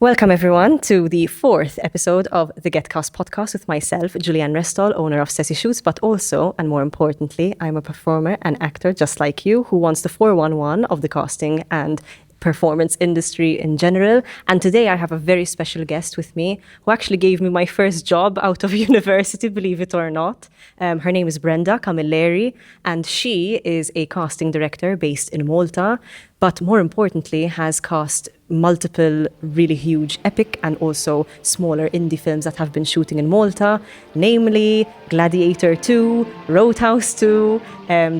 Welcome everyone to the fourth episode of the GetCast podcast with myself, Julianne Restall, owner of Ceci Shoots, but also, and more importantly, I'm a performer and actor just like you who wants the 411 of the casting and performance industry in general. And today I have a very special guest with me who actually gave me my first job out of university, believe it or not. Her name is Brenda Camilleri, and she is a casting director based in Malta, but more importantly has cast multiple really huge epic and also smaller indie films that have been shooting in Malta, namely Gladiator II, Roadhouse II,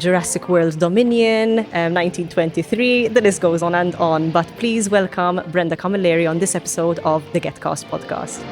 Jurassic World Dominion, 1923, the list goes on and on. But please welcome Brenda Camilleri on this episode of the GetCast podcast.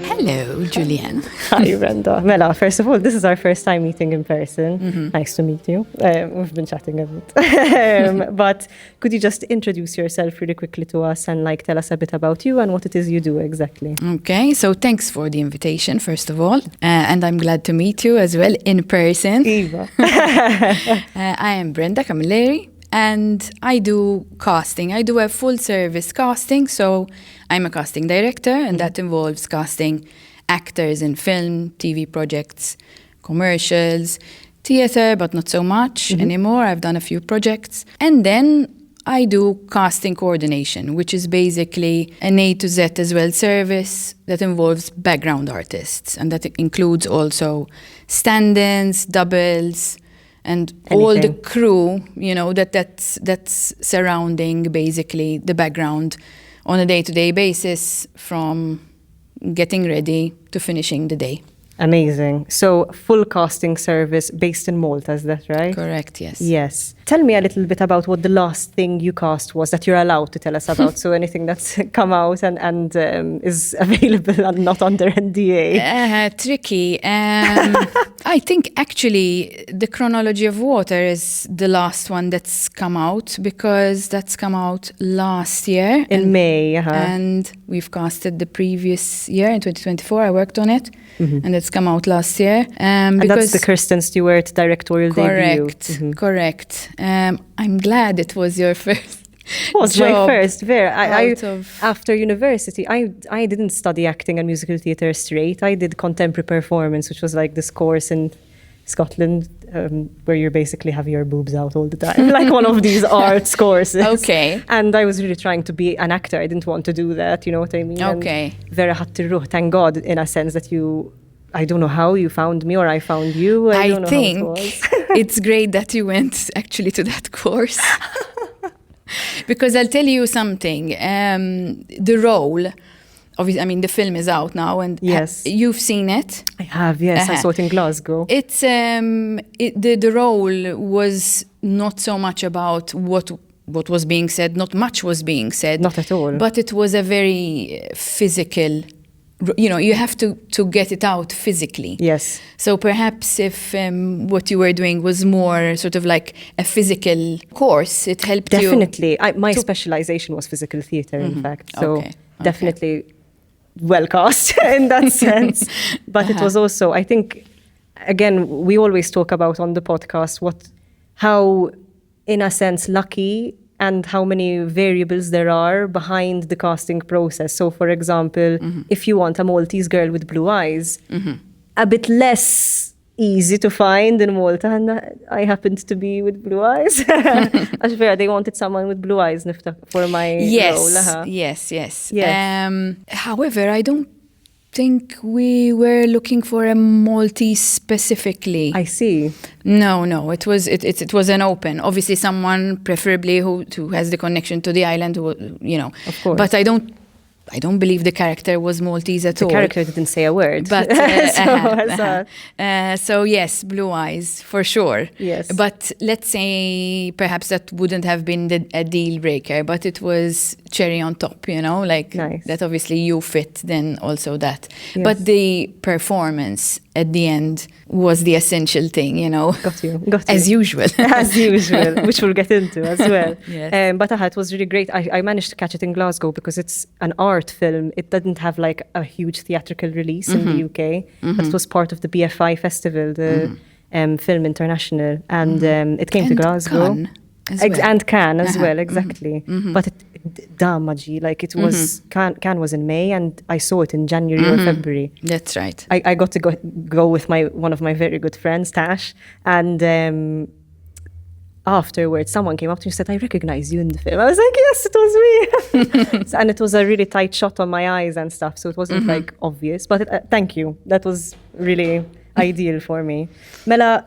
Hello, Julianne. Hi, Brenda. Mela, first of all, this is our first time meeting in person. Mm-hmm. Nice to meet you. We've been chatting a bit. But could you just introduce yourself really quickly to us and tell us a bit about you and what it is you do exactly? Okay, so thanks for the invitation, first of all. And I'm glad to meet you as well in person. Eva. I am Brenda Camilleri. And I do casting. I do a full-service casting, so I'm a casting director, and that involves casting actors in film, TV projects, commercials, theatre, but not so much anymore. I've done a few projects. And then I do casting coordination, which is basically an A to Z as well service that involves background artists, and that includes also stand-ins, doubles, and anything. All the crew, that's surrounding basically the background on a day-to-day basis from getting ready to finishing the day. Amazing. So full casting service based in Malta, is that right? Correct, yes. Yes. Tell me a little bit about what the last thing you cast was that you're allowed to tell us about. So anything that's come out and is available and not under NDA. Tricky. I think actually the Chronology of Water is the last one that's come out, because that's come out last year. In May. And we've casted the previous year, in 2024. I worked on it. And it's come out last year. And that's the Kristen Stewart directorial debut. Correct. I'm glad it was your first. It was my first. After university, I didn't study acting and musical theatre straight. I did contemporary performance, which was like this course in Scotland where you basically have your boobs out all the time, like one of these arts courses. Okay. And I was really trying to be an actor. I didn't want to do that, you know what I mean? Okay. Vera had to thank God, in a sense, that I don't know how you found me or I found you. I don't know think how it was. It's great that you went actually to that course. Because I'll tell you something. The role, obviously, the film is out now, and yes, you've seen it. I have, yes. I saw it in Glasgow. It's the role was not so much about what was being said. Not much was being said. Not at all. But it was a very physical. You have to get it out physically. Yes. So perhaps if what you were doing was more sort of like a physical course, it helped you. Definitely. My specialization was physical theatre, in fact. So definitely well cast in that sense. But it was also, I think, again, we always talk about on the podcast how, in a sense, lucky and how many variables there are behind the casting process. So, for example, if you want a Maltese girl with blue eyes, a bit less easy to find in Malta, and I happened to be with blue eyes. They wanted someone with blue eyes for my role. Yes. However, I don't think we were looking for a Maltese specifically. I see. No, it was an open. Obviously, someone preferably who has the connection to the island, Of course. But I don't believe the character was Maltese at all. The character didn't say a word. But so yes, blue eyes for sure. Yes. But let's say perhaps that wouldn't have been a deal breaker, but it was cherry on top, nice. That obviously you fit, then also that. Yes. But the performance at the end was the essential thing, Got you. As usual. As usual, which we'll get into as well. Yes. But it was really great. I managed to catch it in Glasgow because it's an art film. It didn't have like a huge theatrical release in the UK, but it was part of the BFI festival, the Film International, and it came to Glasgow. Cannes. as well. And Cannes as well, exactly. But Damaji, like it was, Cannes was in May and I saw it in January or February. That's right. I got to go with one of my very good friends, Tash, and afterwards someone came up to me and said, I recognize you in the film. I was like, yes, it was me. And it was a really tight shot on my eyes and stuff, so it wasn't like obvious. But thank you. That was really ideal for me. Mela,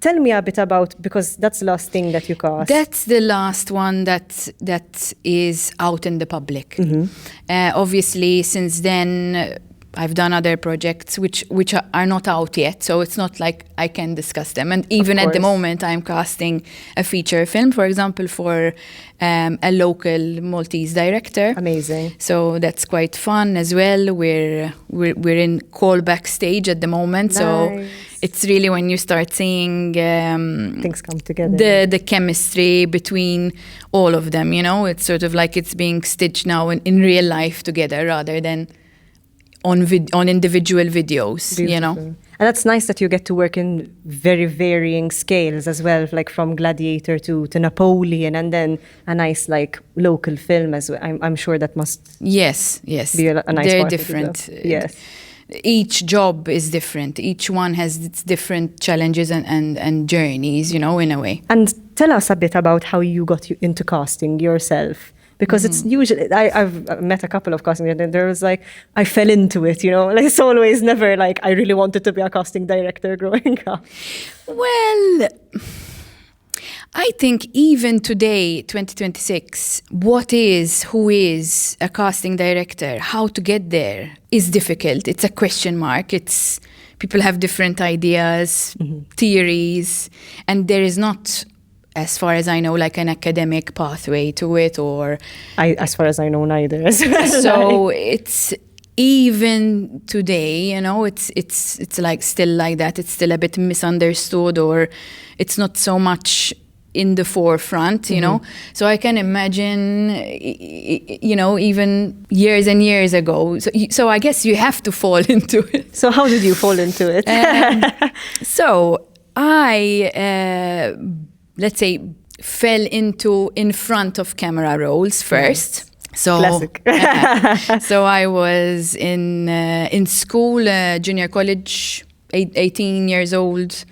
tell me a bit about, because that's the last thing that you cast. That's the last one that is out in the public. Obviously, since then, I've done other projects which are not out yet, so it's not like I can discuss them. And even at the moment, I'm casting a feature film, for example, for a local Maltese director. Amazing. So that's quite fun as well. We're in callback stage at the moment, so it's really when you start seeing things come together. The chemistry between all of them. It's sort of like it's being stitched now in real life together rather than on individual videos. Beautiful. And that's nice that you get to work in very varying scales as well, like from Gladiator II to Napoleon, and then a nice like local film as well. I'm sure that must yes be a nice they're part different. Of it. Yes. Each job is different. Each one has its different challenges and journeys, in a way. And tell us a bit about how you got into casting yourself. Because it's usually, I've met a couple of casting directors, and there was like, I fell into it, like it's always never like, I really wanted to be a casting director growing up. Well, I think even today, 2026, who is a casting director, how to get there is difficult. It's a question mark. People have different ideas, theories, and there is not, as far as I know, like an academic pathway to it, or as far as I know, neither. So it's even today, it's like still like that. It's still a bit misunderstood, or it's not so much in the forefront, So I can imagine, even years and years ago. So I guess you have to fall into it. So how did you fall into it? So I let's say, fell into in front of camera roles first. So, classic. So I was in school, junior college, 18 years old,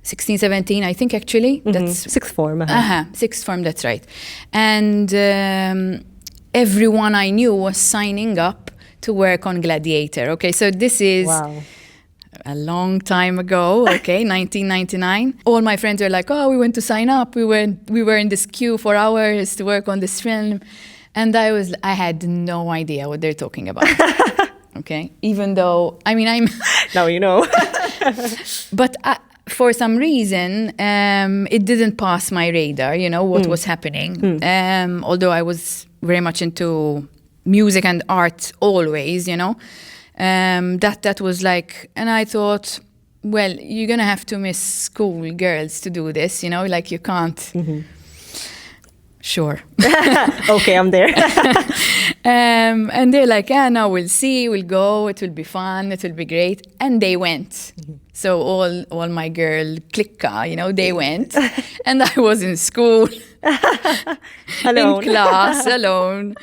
16, 17, I think actually. That's sixth form. Sixth form, that's right. And everyone I knew was signing up to work on Gladiator. Okay, so this is... Wow. A long time ago, 1999. All my friends were like, oh, we went to sign up. We were in this queue for hours to work on this film. And I had no idea what they're talking about. Okay? Even though, I'm... Now you know. But for some reason, it didn't pass my radar, what was happening. Although I was very much into music and art always, that was like, and I thought, well, you're gonna have to miss school girls to do this, like you can't. Sure. Okay, I'm there. And they're like, yeah, no, we'll see, we'll go, it will be fun, it will be great. And they went. So all my girl clique, they went. And I was in school. Alone. In class, alone.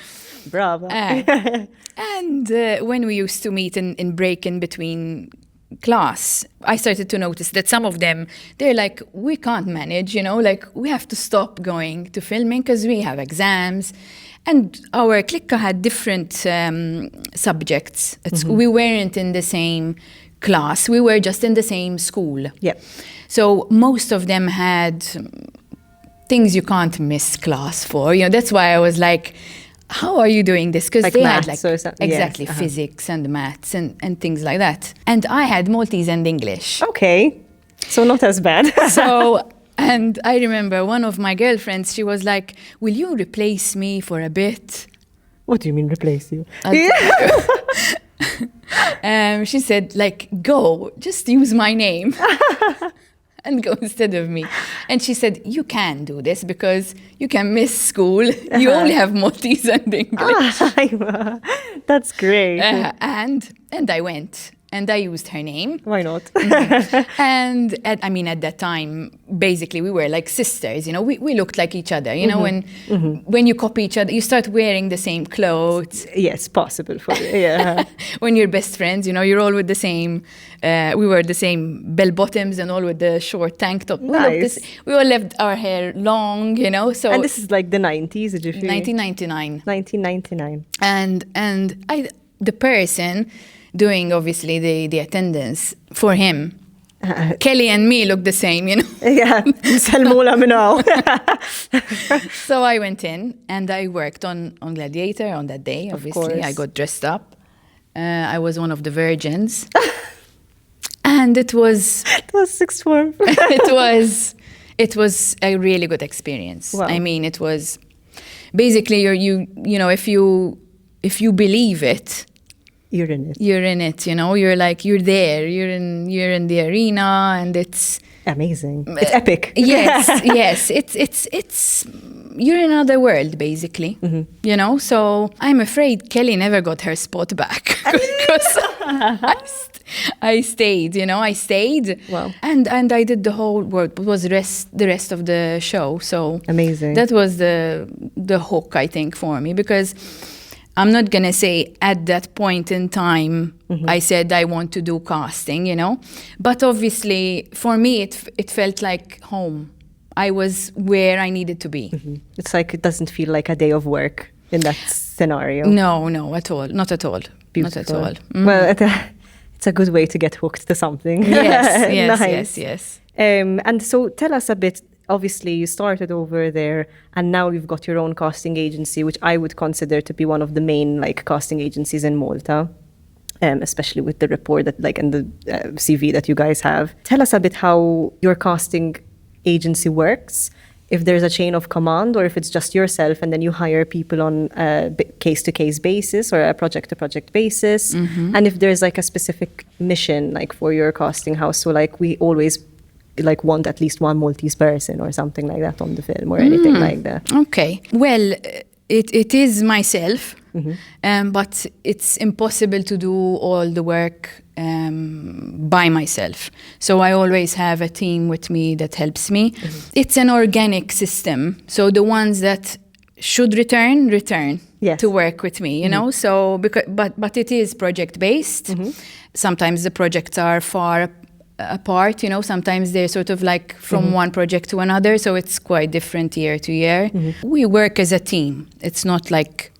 Bravo. And when we used to meet in break in between class, I started to notice that some of them, they're like, we can't manage, like we have to stop going to filming because we have exams. And our clique had different subjects. We weren't in the same class. We were just in the same school. Yep. So most of them had things you can't miss class for. That's why I was like, how are you doing this? Because they had exactly physics and maths and things like that. And I had Maltese and English. Okay, so not as bad. And I remember one of my girlfriends, she was like, will you replace me for a bit? What do you mean replace you? She said, like, go, just use my name. And go instead of me. And she said, you can do this because you can miss school. You only have Maltese and English. That's great. And I went. And I used her name. Why not? And at that time, basically, we were like sisters, we looked like each other, and when you copy each other, you start wearing the same clothes. Yes, possible for you, yeah. When you're best friends, you're all with the same, we were the same bell bottoms and all with the short tank top. Nice. We all left our hair long, so. And this is like the 90s, did you feel? 1999. 1999. And the person doing obviously the attendance for him. Kelly and me look the same, Yeah, Salmola Minnow. So I went in and I worked on Gladiator on that day, obviously. I got dressed up. I was one of the virgins. And it was... It was sixth form. It was a really good experience. Wow. It was... Basically, if you believe it, you're in it. You're in it, You're like you're there. You're in the arena, and it's amazing. It's epic. Yes. It's you're in another world, basically. So I'm afraid Kelly never got her spot back because I stayed. I stayed. Wow. And I did the whole work. It was the rest of the show. So amazing. That was the hook, I think, for me, because I'm not going to say at that point in time, I said I want to do casting, But obviously, for me, it felt like home. I was where I needed to be. It's like it doesn't feel like a day of work in that scenario. No, at all. Not at all. Beautiful. Not at all. Well, it's a good way to get hooked to something. Yes, nice. yes. And so tell us a bit. Obviously, you started over there, and now you've got your own casting agency, which I would consider to be one of the main casting agencies in Malta, especially with the report that and the CV that you guys have. Tell us a bit how your casting agency works. If there's a chain of command, or if it's just yourself, and then you hire people on a case-to-case basis or a project-to-project basis, and if there's a specific mission for your casting house. So we always want at least one Maltese person or something like that on the film or anything like that. Okay. Well, it is myself, but it's impossible to do all the work by myself. So I always have a team with me that helps me. It's an organic system. So the ones that should return to work with me, So but it is project based. Sometimes the projects are far apart, sometimes they're sort of from one project to another, so it's quite different year to year. We work as a team. It's not like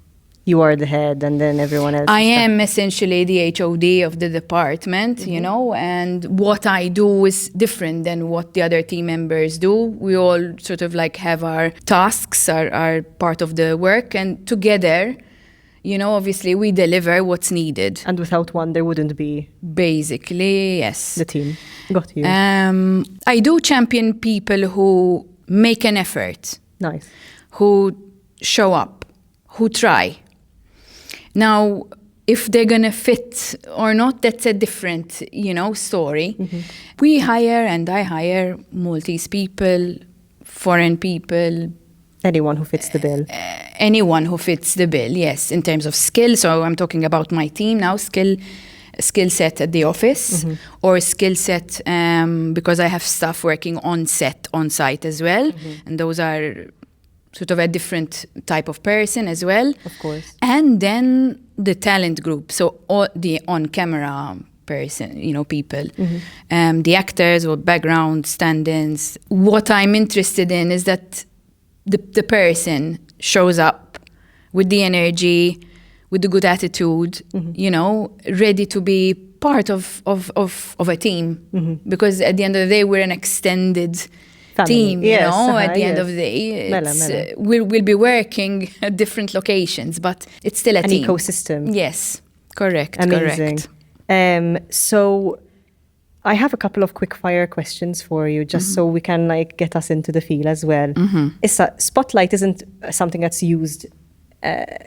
you are the head and then everyone else. I am essentially the HOD of the department, and what I do is different than what the other team members do. We all sort of have our tasks, are part of the work, and together, obviously we deliver what's needed. And without one, there wouldn't be... Basically, yes. The team. Got you. I do champion people who make an effort. Nice. Who show up, who try. Now, if they're going to fit or not, that's a different, story. We hire, and I hire Maltese people, foreign people. Anyone who fits the bill. Anyone who fits the bill, yes, in terms of skill. So I'm talking about my team now, skill set at the office, or skill set because I have staff working on site as well. And those are sort of a different type of person as well. Of course. And then the talent group, so all the on-camera person, people, the actors or background stand-ins. What I'm interested in is that the person shows up with the energy, with the good attitude, ready to be part of a team. Because at the end of the day, we're an extended team, yes, at the end of the day. We'll be working at different locations, but it's still a team. An ecosystem. Yes, correct. Amazing. Correct. So I have a couple of quick fire questions for you, just so we can get us into the feel as well. Spotlight isn't something that's used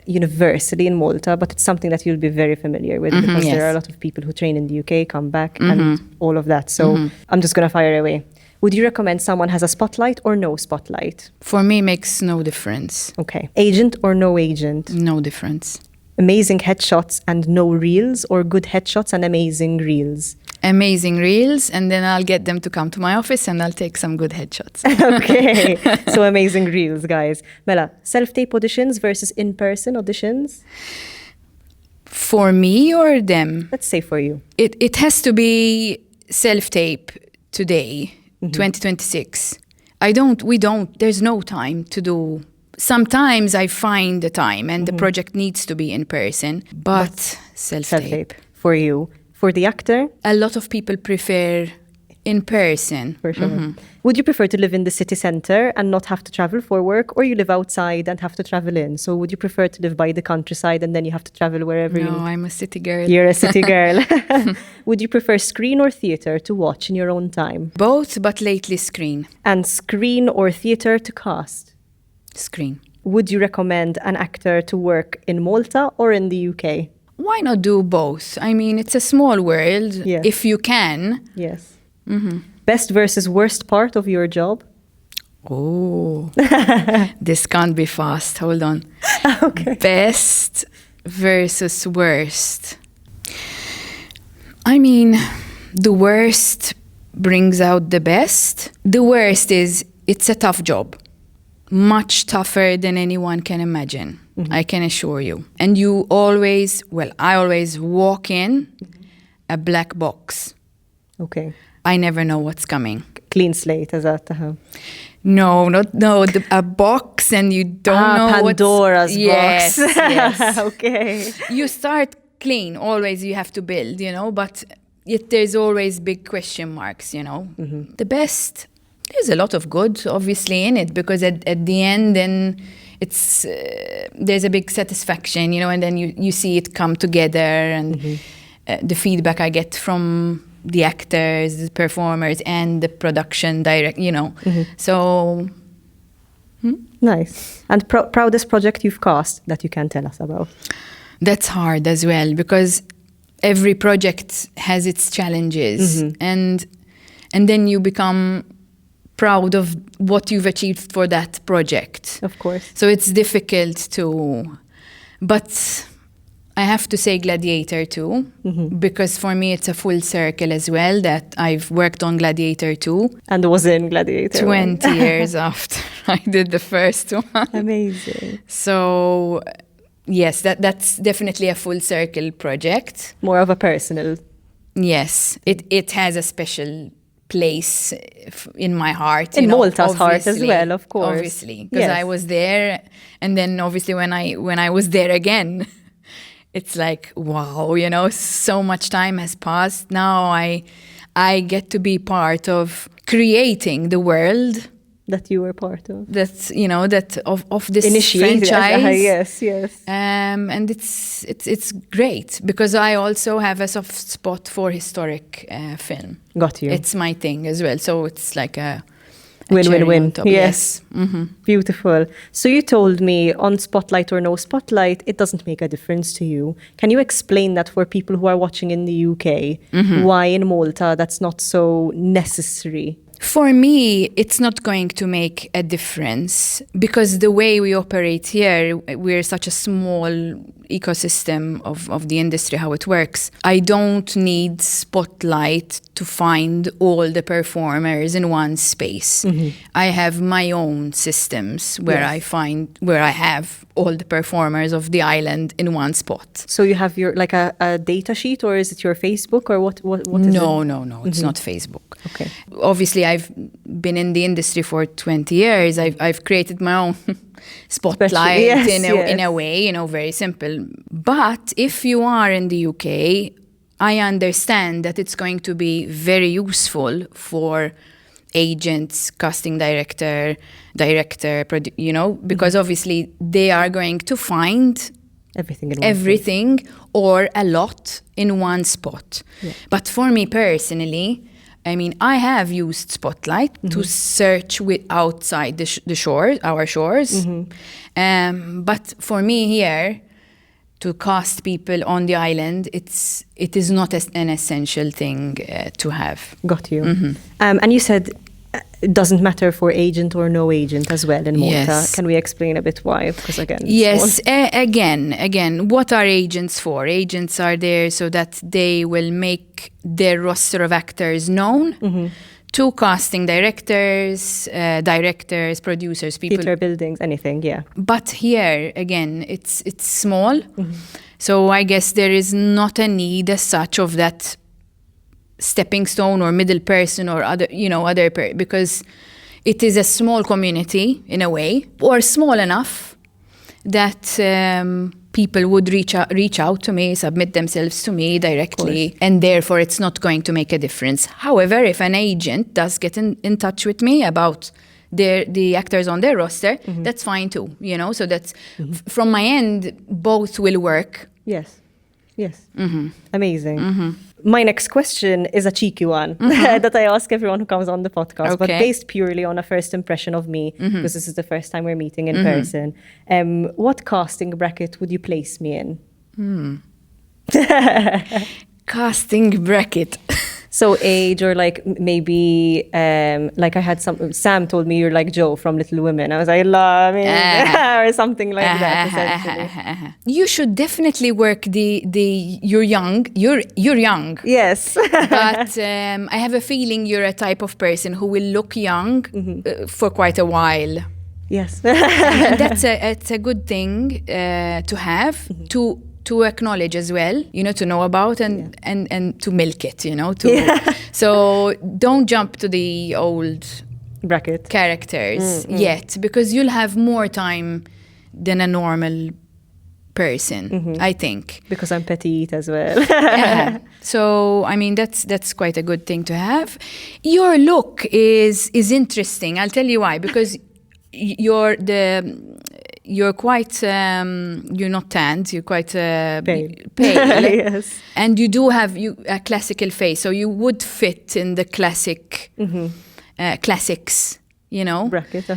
universally in Malta, but it's something that you'll be very familiar with because there are a lot of people who train in the UK, come back, and all of that. So I'm just going to fire away. Would you recommend someone has a spotlight or no spotlight? For me, makes no difference. Okay. Agent or no agent? No difference. amazing headshots and no reels, or good headshots and amazing reels? Amazing reels, and then I'll get them to come to my office and I'll take some good headshots. Okay, so amazing reels, guys. Mela, self-tape auditions versus in-person auditions? For me or them? Let's say for you. It has to be self-tape today, 2026. There's no time to do. Sometimes I find the time and the project needs to be in person, but self-tape. Self-tape for you. For the actor? A lot of people prefer in person. For sure. Would you prefer to live in the city centre and not have to travel for work, or you live outside and have to travel in? So would you prefer to live by the countryside and then you have to travel wherever you No, need? I'm a city girl. You're a city girl. Would you prefer screen or theatre to watch in your own time? Both, but lately screen. And screen or theatre to cast? Screen. Would you recommend an actor to work in Malta or in the UK? Why not do both? I mean, it's a small world. Yeah. If you can. Yes. Best versus worst part of your job? Oh, this can't be fast. Hold on. Okay. Best versus worst. I mean, the worst brings out the best. The worst is it's a tough job. Much tougher than anyone can imagine. I can assure you. And I always walk in a black box. Okay. I never know what's coming. Clean slate, eżatt. No, a box and you don't know Pandora's yes, box. Yes. Okay. You start clean, always you have to build, but yet there's always big question marks, The best, there's a lot of good obviously in it, because at the end then it's there's a big satisfaction, and then you see it come together, and the feedback I get from the actors, the performers, and the production So Nice. And proudest project you've cast that you can tell us about? That's hard as well, because every project has its challenges, and then you become proud of what you've achieved for that project. Of course. So it's difficult but I have to say Gladiator II, because for me it's a full circle as well, that I've worked on Gladiator II. And was in Gladiator 20 years after I did the first one. Amazing. So yes, that's definitely a full circle project. More of a personal. Yes, it has a special place in my heart. In Malta's heart as well, of course. Obviously, because I was there, and then obviously when I was there again, it's like, wow, so much time has passed. Now I get to be part of creating the world that you were part of. That's, that of this Initiated, franchise. Yes. And it's great, because I also have a soft spot for historic film. Got you. It's my thing as well. So it's like a win-win-win. Yes. Beautiful. So you told me on Spotlight or no Spotlight, it doesn't make a difference to you. Can you explain that for people who are watching in the UK? Why in Malta that's not so necessary? For me, it's not going to make a difference, because the way we operate here, we're such a small ecosystem of the industry, how it works. I don't need Spotlight to find all the performers in one space. I have my own systems where I have all the performers of the island in one spot. So you have your a data sheet, or is it your Facebook, or what is it? No, it's not Facebook. Okay. Obviously, I've been in the industry for 20 years. I've created my own spotlight in a way, very simple. But if you are in the UK, I understand that it's going to be very useful for agents, casting director, because obviously they are going to find everything or a lot in one spot. Yeah. But for me personally, I mean, I have used Spotlight to search outside our shores. But for me here, to cast people on the island, it is not an essential thing to have. Got you. And you said it doesn't matter for agent or no agent as well in Malta. Yes. Can we explain a bit why? Because again, Yes, again, what are agents for? Agents are there so that they will make their roster of actors known to casting directors, producers, people. theatre buildings, anything, yeah. But here, again, it's small. So I guess there is not a need as such of that stepping stone or middle person or because it is a small community in a way, or small enough that people would reach out to me, submit themselves to me directly, and therefore it's not going to make a difference. However, if an agent does get in touch with me about the actors on their roster, that's fine too, so that's from my end, both will work. Yes. Amazing. My next question is a cheeky one that I ask everyone who comes on the podcast, but based purely on a first impression of me, because this is the first time we're meeting in person. What casting bracket would you place me in? Casting bracket. So age, or like maybe like I had Sam told me you're like Joe from Little Women. I was like, or something like that, essentially. You should definitely work you're young. Yes. But I have a feeling you're a type of person who will look young for quite a while. Yes. And it's a good thing to have, to acknowledge as well, to know about and to milk it, So don't jump to the old bracket characters yet, because you'll have more time than a normal person, I think. Because I'm petite as well. So, I mean, that's quite a good thing to have. Your look is interesting. I'll tell you why. Because you're quite you're not tanned, you're quite pale. Yes. And you do have a classical face, so you would fit in the classics, bracket.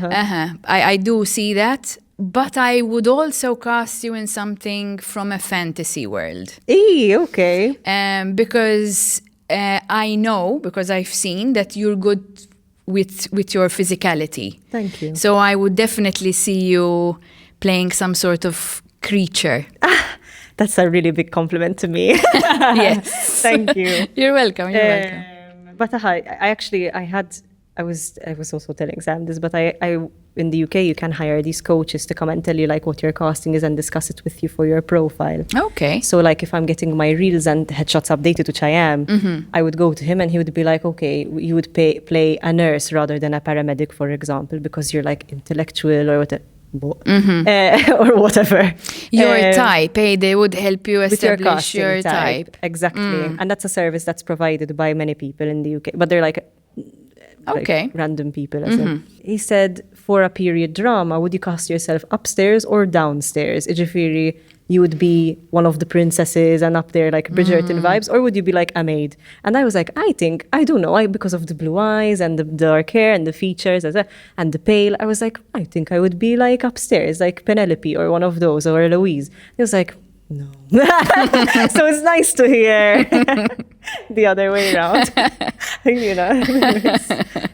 I do see that, but I would also cast you in something from a fantasy world. Okay. Because I know, because I've seen that you're good with your physicality. Thank you. So I would definitely see you playing some sort of creature. That's a really big compliment to me. Yes. Thank you. You're welcome. But I was also telling Sam this, but I in the UK you can hire these coaches to come and tell you like what your casting is and discuss it with you for your profile. Okay. So like if I'm getting my reels and headshots updated, which I am, I would go to him and he would be like, okay, you would play a nurse rather than a paramedic, for example, because you're like intellectual or whatever. Or whatever. Your type, they would help you establish your type. Exactly. And that's a service that's provided by many people in the UK, but they're like random people. He said, for a period drama, would you cast yourself upstairs or downstairs? Ijifiri, you would be one of the princesses and up there like Bridgerton vibes, or would you be like a maid? And I was like, I don't know, because of the blue eyes and the dark hair and the features and the pale, I was like, I think I would be like upstairs, like Penelope or one of those, or Eloise. He was like, no. So it's nice to hear the other way around.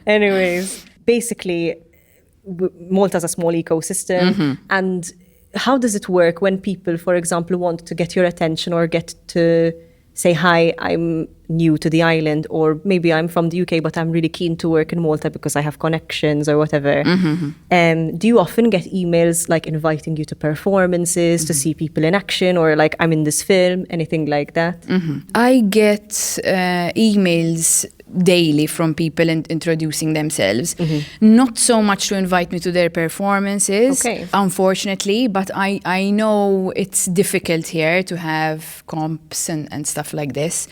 Anyways, basically, Malta's a small ecosystem. And how does it work when people, for example, want to get your attention or get to say, hi, I'm new to the island, or maybe I'm from the UK, but I'm really keen to work in Malta because I have connections or whatever. Do you often get emails like inviting you to performances, to see people in action, or like I'm in this film, anything like that? I get emails daily from people introducing themselves. Not so much to invite me to their performances, unfortunately, but I know it's difficult here to have comps and stuff like this.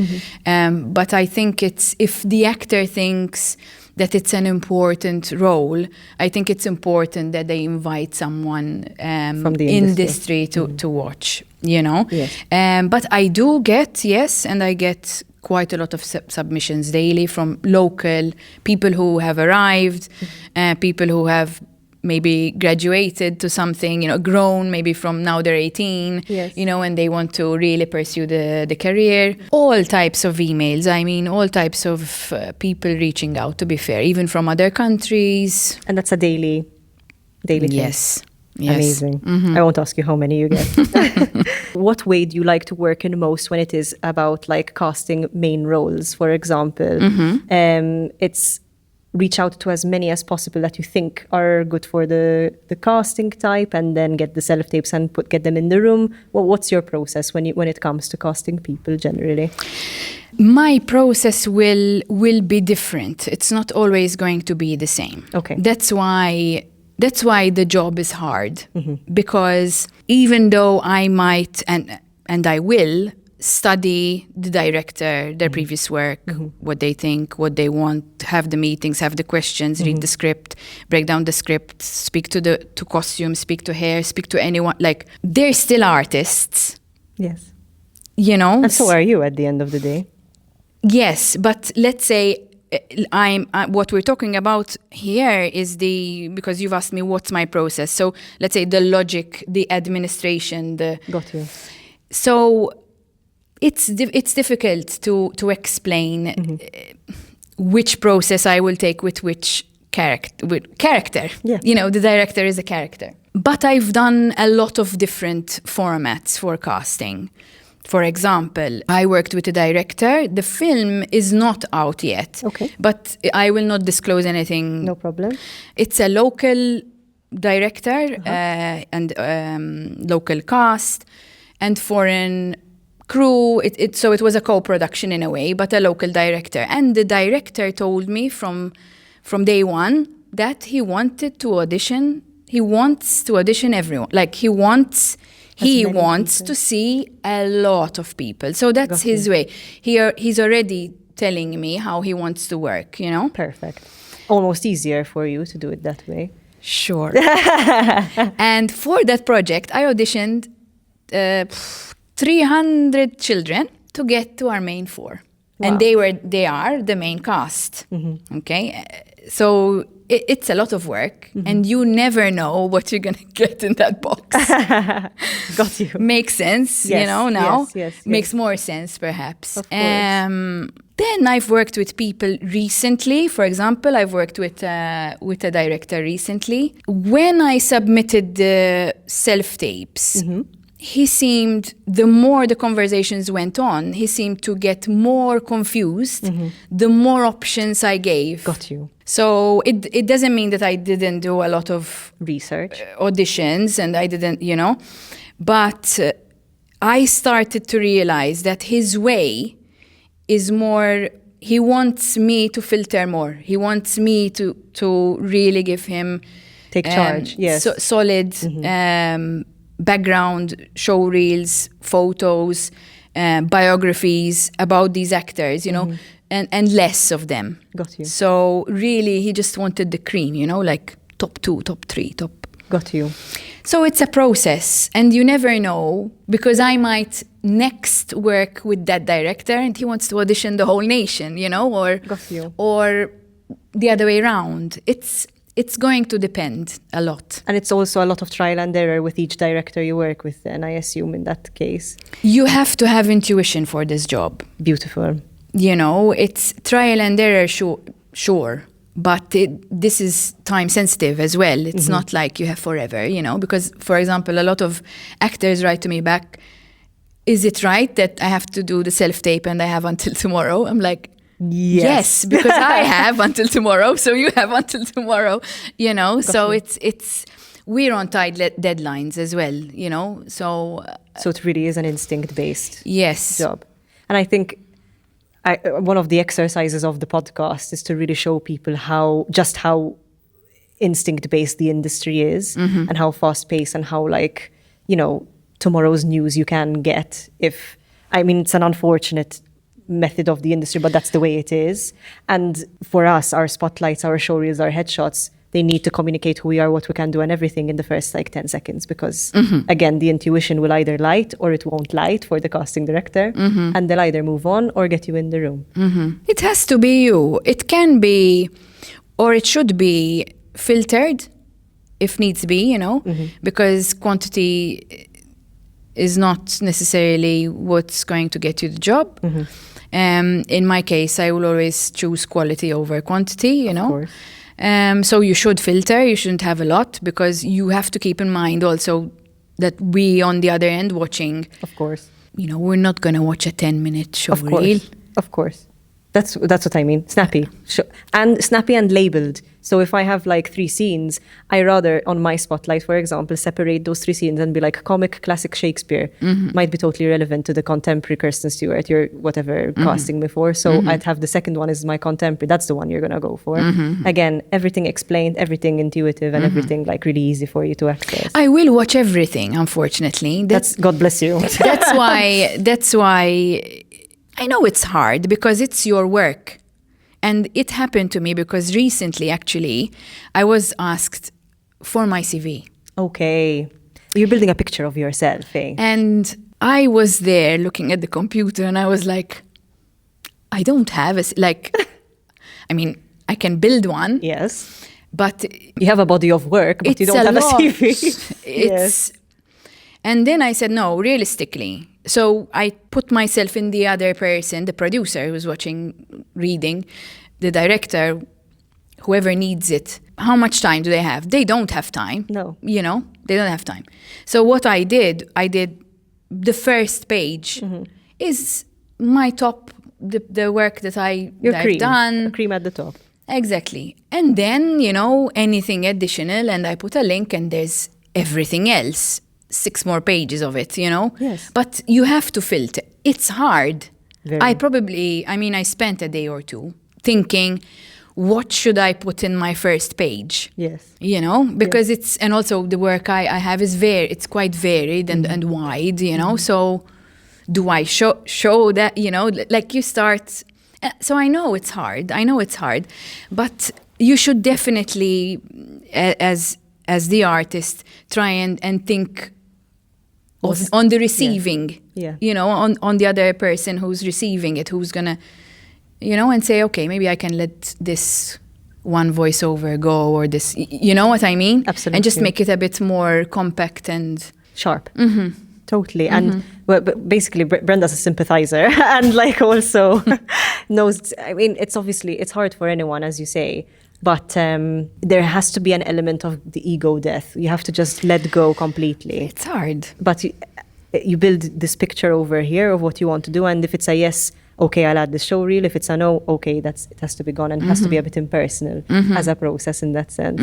But I think if the actor thinks that it's an important role, I think it's important that they invite someone from the industry to watch, Yes. But I do get, and I get quite a lot of submissions daily from local people who have arrived, people who have maybe graduated to something, grown maybe from now they're 18, Yes. and they want to really pursue the career. All types of emails, all types of people reaching out, to be fair, even from other countries. And that's a daily thing. Yes. Amazing. I won't ask you how many you get. What way do you like to work in most when it is about like casting main roles, for example? It's reach out to as many as possible that you think are good for the casting type, and then get the self-tapes and get them in the room. Well, what's your process when it comes to casting people generally? My process will be different. It's not always going to be the same. Okay. That's why the job is hard, because even though I might and I will study the director, their previous work, what they think, what they want, have the meetings, have the questions, read the script, break down the script, speak to costume, speak to hair, speak to anyone. Like, they're still artists. Yes. And so are you at the end of the day. Yes, but let's say what we're talking about here is because you've asked me what's my process. So let's say the logic, the administration, Got you. So it's difficult to explain which process I will take with which character. Yeah. The director is a character. But I've done a lot of different formats for casting. For example, I worked with a director. The film is not out yet. Okay. But I will not disclose anything. No problem. It's a local director and local cast and foreign crew. So it was a co-production in a way, but a local director. And the director told me from day one that he wanted to audition. He wants to audition everyone. Like, he wants to see a lot of people. So that's his way. He's already telling me how he wants to work, Perfect. Almost easier for you to do it that way. Sure. And for that project, I auditioned 300 children to get to our main 4. Wow. And they are the main cast. Okay? So it's a lot of work, and you never know what you're going to get in that box. Got you. Makes sense, Yes, now. yes. Makes more sense, perhaps. Of course. Then I've worked with people recently. For example, I've worked with a director recently. When I submitted the self-tapes, he seemed, the more the conversations went on, he seemed to get more confused the more options I gave. Got you. So it doesn't mean that I didn't do a lot of Research. Auditions, and I didn't, but I started to realize that his way is more, he wants me to filter more. He wants me to really give him Take charge, yes. Solid background, show reels, photos, biographies about these actors, and less of them. Got you. So really, he just wanted the cream, like top 2, top 3, top. Got you. So it's a process, and you never know, because I might next work with that director and he wants to audition the whole nation, or Got you. or the other way around. It's going to depend a lot. And it's also a lot of trial and error with each director you work with, and I assume in that case. You have to have intuition for this job. Beautiful. It's trial and error, sure. But this is time sensitive as well. It's not like you have forever, because, for example, a lot of actors write to me back, is it right that I have to do the self-tape and I have until tomorrow? I'm like, yes, because I have until tomorrow, so you have until tomorrow, So it's we're on tight deadlines as well, So it really is an instinct-based job. And I think one of the exercises of the podcast is to really show people how instinct-based the industry is, and how fast-paced, and how tomorrow's news you can get. It's an unfortunate method of the industry, but that's the way it is. And for us, our spotlights, our showreels, our headshots, they need to communicate who we are, what we can do, and everything in the first 10 seconds, because again, the intuition will either light or it won't light for the casting director, and they'll either move on or get you in the room. It has to be you. It can be, or it should be filtered if needs be, because quantity is not necessarily what's going to get you the job. In my case, I will always choose quality over quantity, Of course. So you should filter, you shouldn't have a lot, because you have to keep in mind also that we on the other end watching, Of course. we're not going to watch a 10-minute show Of course. reel. Of course. That's what I mean. Snappy. And snappy and labeled. So if I have like 3 scenes, I rather on my spotlight, for example, separate those 3 scenes and be like comic, classic Shakespeare. Might be totally relevant to the contemporary Kirsten Stewart, your whatever casting before. So I'd have the second one is my contemporary. That's the one you're going to go for. Again, everything explained, everything intuitive, and everything like really easy for you to access. I will watch everything, unfortunately. That's God bless you. That's why I know it's hard, because it's your work. And it happened to me because recently, actually, I was asked for my CV. Okay. You're building a picture of yourself, eh? And I was there looking at the computer and I was like, I don't have I mean, I can build one. Yes. But you have a body of work, but you don't have lot. a CV. Yes. And then I said, no, realistically. So I put myself in the other person, the producer who was reading, the director, whoever needs it. How much time do they have? They don't have time. No. They don't have time. So what I did the first page is my top, the work that I've done. Your cream at the top. Exactly. And then, anything additional, and I put a link and there's everything else. 6 more pages of it, Yes. But you have to filter. It's hard. Very. I spent a day or 2 thinking, what should I put in my first page? Yes. Because it's, and also the work I have is it's quite varied and wide, So do I show that, like you start, so I know it's hard, but you should definitely, as the artist, try and think on the receiving, on the other person who's receiving it, who's gonna, and say, okay, maybe I can let this one voiceover go, or this, you know what I mean? Absolutely. And just make it a bit more compact and sharp. Totally. And but basically, Brenda's a sympathizer and like also knows, it's hard for anyone, as you say. But there has to be an element of the ego death. You have to just let go completely. It's hard. But you build this picture over here of what you want to do. And if it's a yes, okay, I'll add the show reel. If it's a no, okay, it has to be gone. And it has to be a bit impersonal as a process in that sense.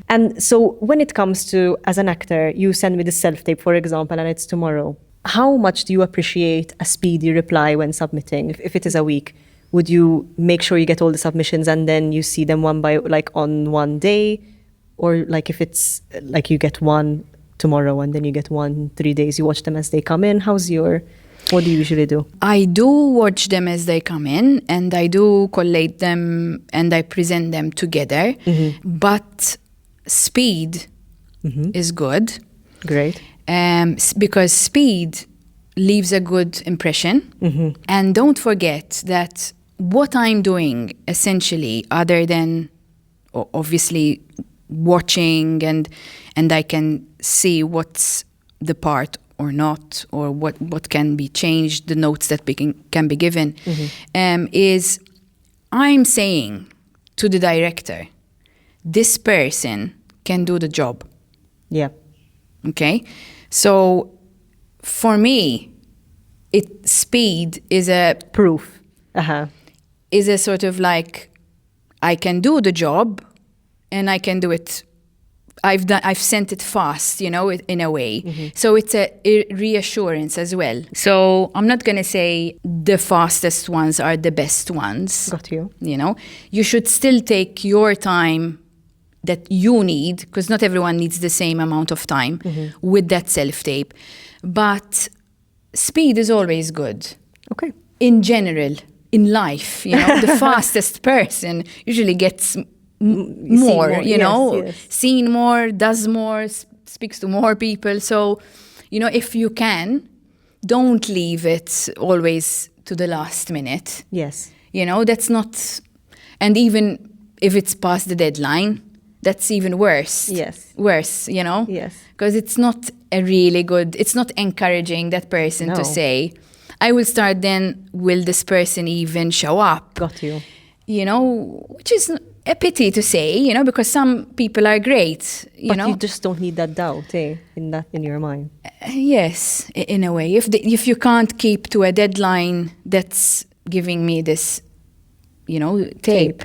And so when it comes to, as an actor, you send me the self-tape, for example, and it's tomorrow. How much do you appreciate a speedy reply when submitting? If it is a week, would you make sure you get all the submissions and then you see them on one day? Or like if it's like you get one tomorrow and then you get one 3 days, you watch them as they come in? What do you usually do? I do watch them as they come in, and I do collate them and I present them together. But speed is good. Great. Because speed leaves a good impression. And don't forget that what I'm doing essentially, other than obviously watching and I can see what's the part or not, or what can be changed, the notes that can be given, is I'm saying to the director, this person can do the job. Yeah. Okay? So for me, speed is a proof. Is a sort of like, I can do the job and I can do it. I've sent it fast, in a way. So it's a reassurance as well. So I'm not going to say the fastest ones are the best ones. Got you. You should still take your time that you need, because not everyone needs the same amount of time with that self-tape. But speed is always good. Okay. In general, in life, the fastest person usually gets more, yes. seen more, does more, speaks to more people. So, if you can, don't leave it always to the last minute. Yes. That's not, and even if it's past the deadline, that's even worse. Yes. Worse, you know? Yes. Because it's not it's not encouraging that person No. to say, I will start then, will this person even show up? Got you. You know, which is a pity to say, you know, because some people are great, But know. you just don't need that doubt, in your mind. Yes, in a way. If you can't keep to a deadline that's giving me this, you know, tape.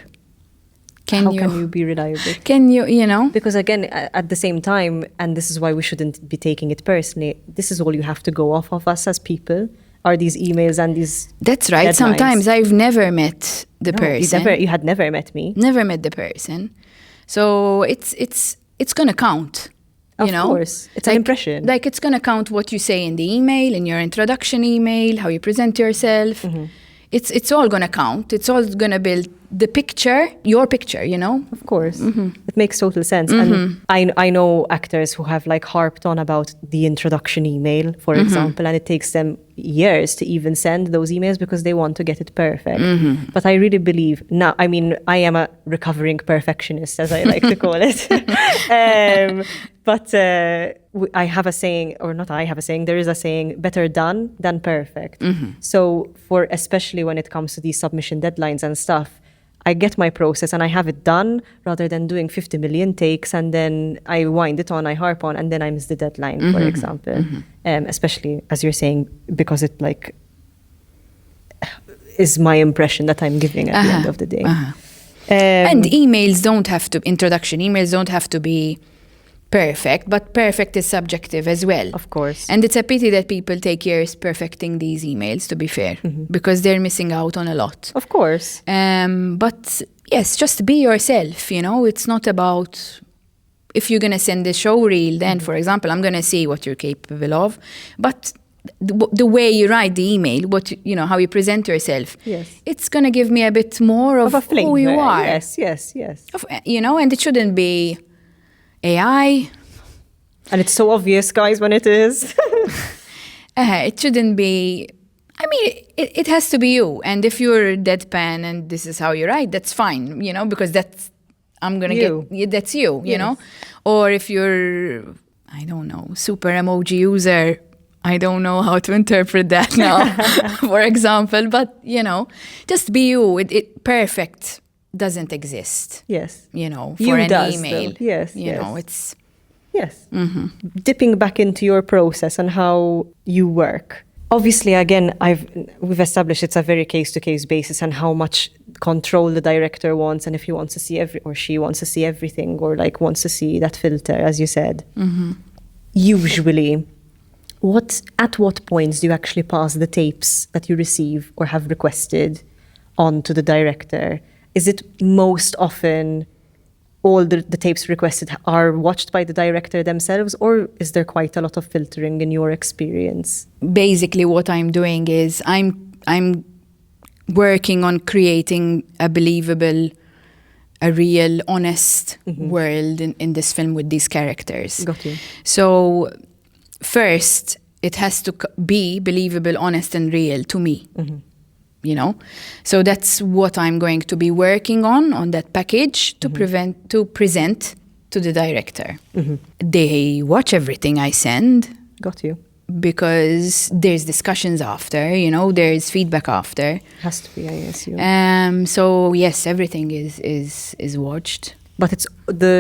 How can you be reliable? Can you know? Because again, at the same time, and this is why we shouldn't be taking it personally, this is all you have to go off of us as people, are these emails and these That's right. deadlines. Sometimes I've never met the person. You had never met me. Never met the person. So it's gonna count. You know? Of course. It's an impression. Like it's gonna count what you say in the email, in your introduction email, how you present yourself. Mm-hmm. It's all gonna count. It's all gonna build the picture, your picture, you know? Of course. Mm-hmm. It makes total sense. And I know actors who have like harped on about the introduction email, for example, and it takes them years to even send those emails because they want to get it perfect. But I really believe now, I mean, I am a recovering perfectionist, as I like to call it. But I have a saying, or not I have a saying, there is a saying, better done than perfect. So especially when it comes to these submission deadlines and stuff, I get my process and I have it done rather than doing 50 million takes and then I wind it on, I harp on, and then I miss the deadline, for example. Especially, as you're saying, because it like is my impression that I'm giving at the end of the day. And introduction emails don't have to be perfect, but perfect is subjective as well. Of course. And it's a pity that people take years perfecting these emails, to be fair, because they're missing out on a lot. Of course. But yes, just be yourself, you know. It's not about, if you're going to send a show reel, then, for example, I'm going to see what you're capable of. But the way you write the email, how you present yourself, it's going to give me a bit more of a flavor. Who you are. Yes. And it shouldn't be AI. And it's so obvious, guys, when it is. It shouldn't be, I mean, it has to be you. And if you're deadpan and this is how you write, that's fine, you know, because that's you, you know. Or if you're, I don't know, super emoji user, I don't know how to interpret that now, for example. But, you know, just be you. Perfect doesn't exist. Yes. You know, for an email. Though. Yes. You know, it's... Yes. Dipping back into your process and how you work. Obviously, again, we've established it's a very case-to-case basis and how much control the director wants and if he wants to see or she wants to see everything or like wants to see that filter, as you said. Usually, at what points do you actually pass the tapes that you receive or have requested on to the director? Is it most often all the tapes requested are watched by the director themselves, or is there quite a lot of filtering in your experience? Basically, what I'm doing is I'm working on creating a believable, a real, honest world in this film with these characters. Got you. So first, it has to be believable, honest, and real to me. You know, so that's what I'm going to be working on that package to present to the director. They watch everything I send. Got you. Because there's discussions after, you know, there's feedback after. Has to be, I assume. So yes, everything is watched. But it's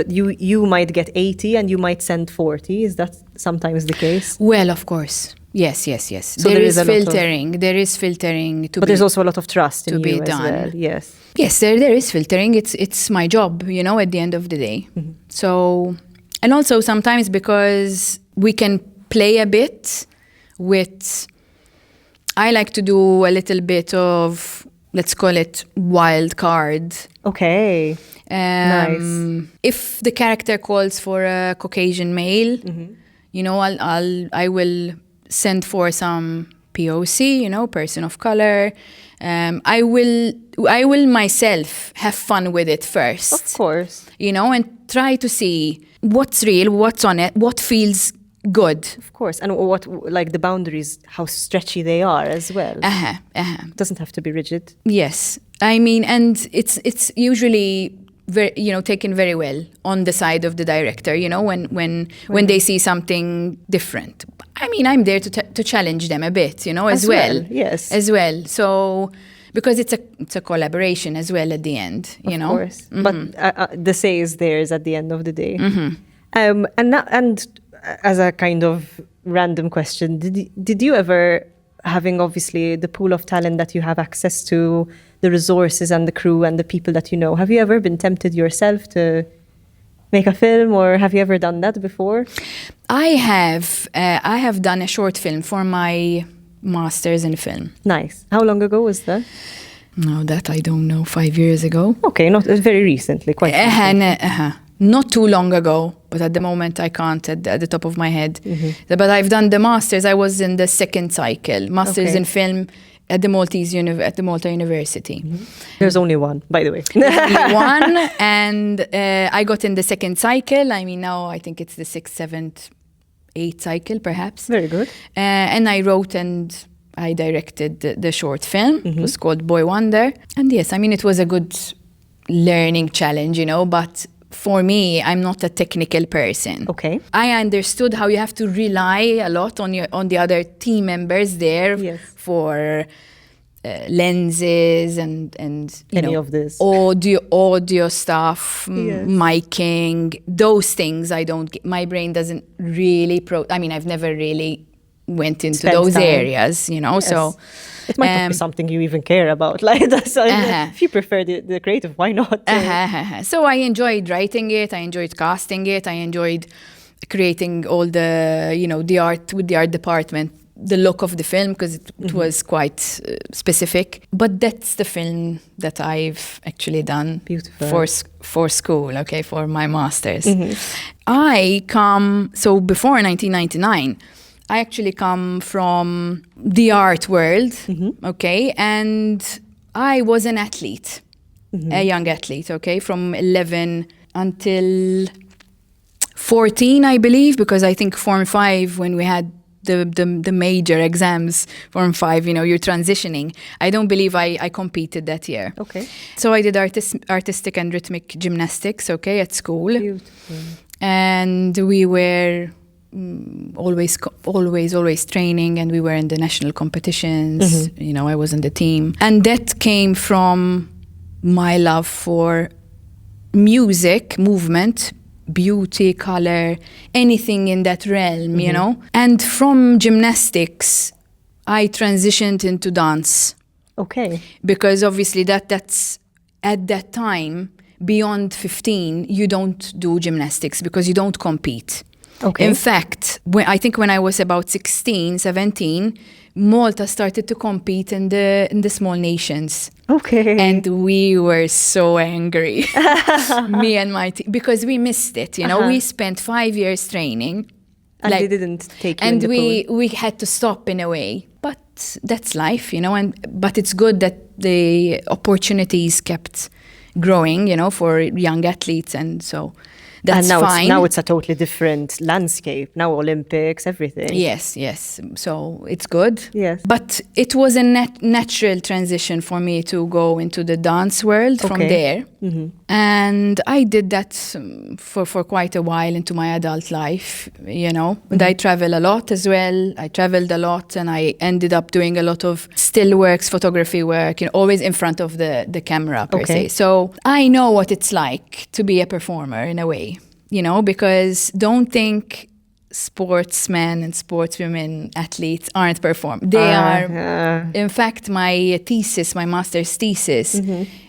you might get 80 and you might send 40. Is that sometimes the case? Well, of course. Yes. So there is filtering. There is filtering but there's also a lot of trust in to be you done. As well. Yes. Yes, there is filtering. It's my job, you know, at the end of the day. So, and also sometimes because we can play a bit with, I like to do a little bit of, let's call it wild card. Okay. Nice. If the character calls for a Caucasian male, you know, I will send for some POC, you know, person of color. I will myself have fun with it first. Of course. You know, and try to see what's real, what's on it, what feels good. Of course. And what, like the boundaries, how stretchy they are as well. It doesn't have to be rigid. Yes. I mean, and it's usually taken very well on the side of the director, when they see something different. I mean, I'm there to challenge them a bit, as well. Yes. As well. So, because it's a collaboration as well at the end, Of course. But the say is theirs at the end of the day. Mm-hmm. And as a kind of random question, did you ever, having obviously the pool of talent that you have access to, the resources and the crew and the people that you know, have you ever been tempted yourself to make a film, or have you ever done that before? I have done a short film for my master's in film. Nice. How long ago was that? No, that I don't know, 5 years ago. Okay, not very recently, quite recently. Not too long ago, but at the moment I can't at the top of my head. Mm-hmm. But I've done the master's. I was in the second cycle, master's in film at the Malta University. Mm-hmm. There's only one, by the way. Only one, and I got in the second cycle. I mean, now I think it's the 6th, 7th, 8th cycle, perhaps. Very good. And I wrote and I directed the short film. It was called Boy Wonder. And yes, I mean, it was a good learning challenge, but for me, I'm not a technical person. Okay. I understood how you have to rely a lot on the other team members there for lenses and any of this audio stuff, miking, those things. My brain doesn't really I mean, I've never really went into those areas, so it might not be something you even care about. Like that's if you prefer the creative, why not? So I enjoyed writing it, I enjoyed casting it, I enjoyed creating all the the art with the art department, the look of the film, because it was quite specific. But that's the film that I've actually done for school, for my master's. So before 1999, I actually come from the art world, and I was an athlete, a young athlete, from 11 until 14, I believe, because I think Form 5, when we had the major exams, Form 5, you're transitioning. I don't believe I competed that year. Okay. So I did artistic and rhythmic gymnastics, at school. Beautiful. And we were always training, and we were in the national competitions. I was in the team, and that came from my love for music, movement, beauty, color, anything in that realm, and from gymnastics I transitioned into dance. Okay. Because obviously that's at that time, beyond 15, you don't do gymnastics because you don't compete. Okay. In fact, I think when I was about 16, 17, Malta started to compete in the small nations. Okay. And we were so angry, me and my team, because we missed it. We spent 5 years training. And they didn't take you in the pool. We had to stop in a way. But that's life, but it's good that the opportunities kept growing, for young athletes, and so that's fine. Now it's a totally different landscape. Now Olympics, everything. Yes. So it's good. Yes. But it was a natural transition for me to go into the dance world from there. And I did that for quite a while into my adult life, And I travel a lot as well. I traveled a lot, and I ended up doing a lot of still works, photography work, always in front of the camera per se. So I know what it's like to be a performer in a way. Because don't think sportsmen and sportswomen athletes aren't performing. They are. In fact, my master's thesis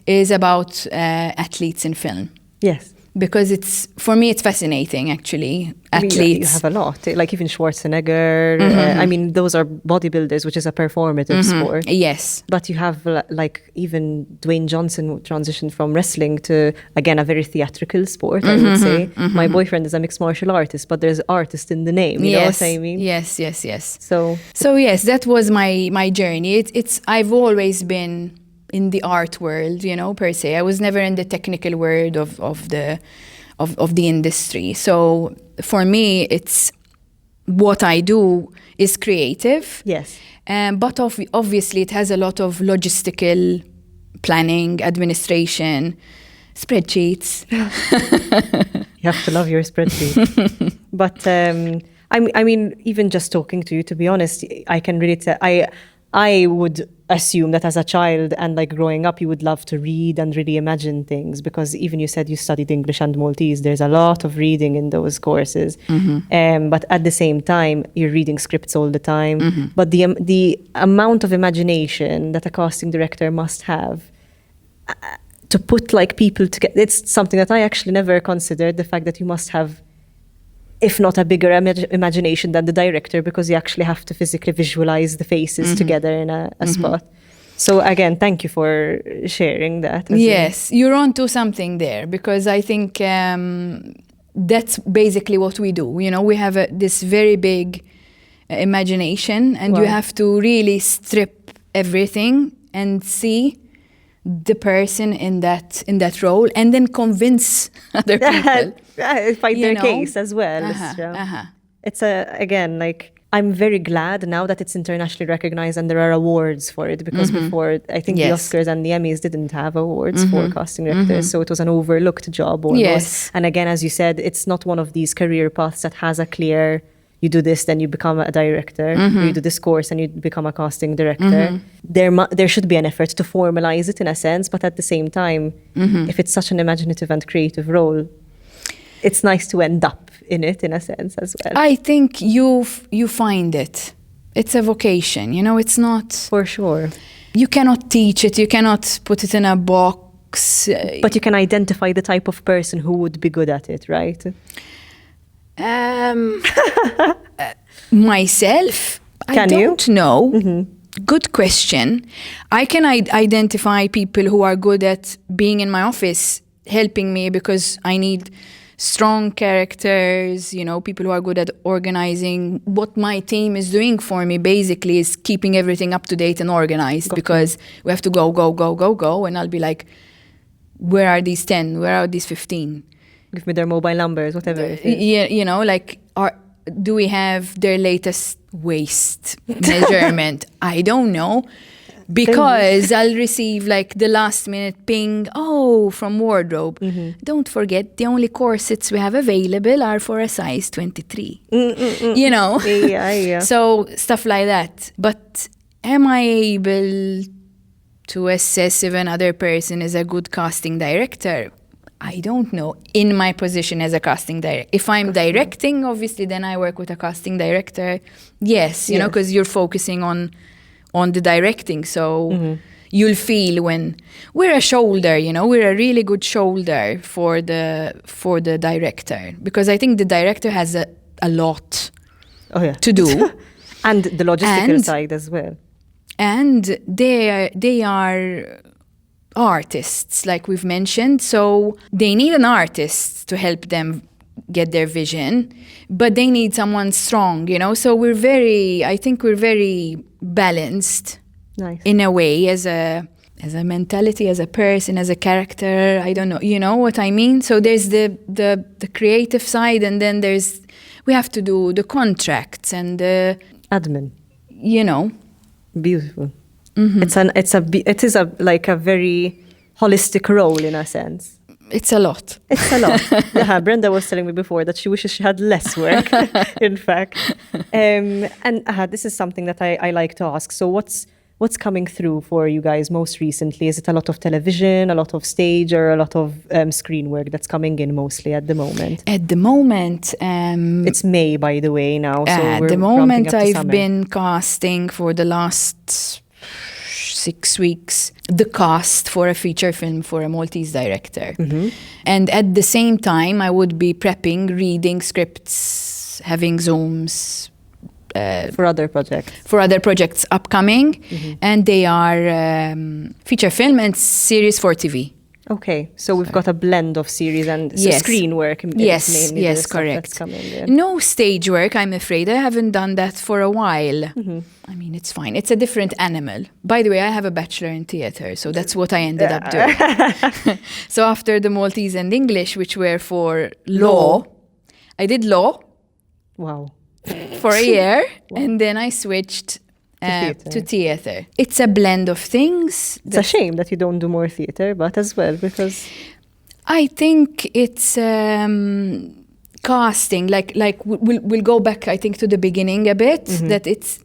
is about athletes in film. Yes. Because for me, it's fascinating, actually. Athletes. You have a lot, like even Schwarzenegger. I mean, those are bodybuilders, which is a performative sport. Yes. But you have like even Dwayne Johnson transitioned from wrestling to, again, a very theatrical sport, I would say. My boyfriend is a mixed martial artist, but there's artist in the name, you know what I mean? Yes. So yes, that was my journey. I've always been in the art world, per se. I was never in the technical world of the industry. So for me, it's what I do is creative. Yes. But obviously, it has a lot of logistical planning, administration, Spreadsheets. You have to love your spreadsheet. But I mean, even just talking to you, to be honest, I can really tell. I would assume that as a child and like growing up, you would love to read and really imagine things, because even you said you studied English and Maltese. There's a lot of reading in those courses. But at the same time, you're reading scripts all the time. But the amount of imagination that a casting director must have to put like people together, it's something that I actually never considered, the fact that you must have, if not a bigger imagination than the director, because you actually have to physically visualize the faces together in a spot. So again, thank you for sharing that. Yes, you're onto something there, because I think that's basically what we do. You know, we have this very big imagination, and you have to really strip everything and see the person in that role, and then convince other people. Fight their case as well. It's again, like, I'm very glad now that it's internationally recognized and there are awards for it, because before, I think the Oscars and the Emmys didn't have awards for casting directors, so it was an overlooked job almost. And again, as you said, it's not one of these career paths that has a clear, you do this, then you become a director. You do this course and you become a casting director. There should be an effort to formalize it in a sense, but at the same time, if it's such an imaginative and creative role, it's nice to end up in it in a sense as well. I think you find it. It's a vocation, you know, it's not... For sure. You cannot teach it, you cannot put it in a box. But you can identify the type of person who would be good at it, right? Myself, I don't know. Good question. I can identify people who are good at being in my office, helping me, because I need strong characters, you know, people who are good at organizing. What my team is doing for me basically is keeping everything up to date and organized, because we have to go, and I'll be like, where are these 10? Where are these 15? Give me their mobile numbers, whatever it is. Yeah, you know, like, do we have their latest waist measurement? I don't know. Because I'll receive like the last minute ping, from wardrobe. Don't forget, the only corsets we have available are for a size 23. You know? Yeah. So stuff like that. But am I able to assess if another person is a good casting director? I don't know. In my position as a casting director. If I'm directing, obviously, then I work with a casting director. Yes, you know, because you're focusing on the directing. So you'll feel when we're a shoulder, you know, we're a really good shoulder for the director, because I think the director has a lot to do. And the logistical side as well. And they are artists, like we've mentioned, so they need an artist to help them get their vision, but they need someone strong, you know. So I think we're very balanced. Nice. In a way, as a mentality, as a person, as a character. I don't know, you know what I mean? So there's the creative side, and then we have to do the contracts and the admin, you know. Beautiful. It is a very holistic role in a sense. It's a lot. It's a lot. Brenda was telling me before that she wishes she had less work, in fact. And this is something that I like to ask. So what's coming through for you guys most recently? Is it a lot of television, a lot of stage, or a lot of screen work that's coming in mostly at the moment? At the moment... it's May, by the way, now. So at the moment, I've been casting for the last 6 weeks the cast for a feature film for a Maltese director. And at the same time, I would be prepping, reading scripts, having Zooms, for other projects upcoming, and they are feature film and series for TV. Okay, so we've got a blend of series and screen work. Yes, correct. No stage work, I'm afraid. I haven't done that for a while. I mean, it's fine. It's a different animal. By the way, I have a bachelor in theatre, so that's what I ended up doing. So after the Maltese and English, which were for law, I did law. Wow. For a year, and then I switched to theatre. It's a blend of things. It's a shame that you don't do more theatre, but as well, because... I think it's casting. We'll go back, I think, to the beginning a bit. That it's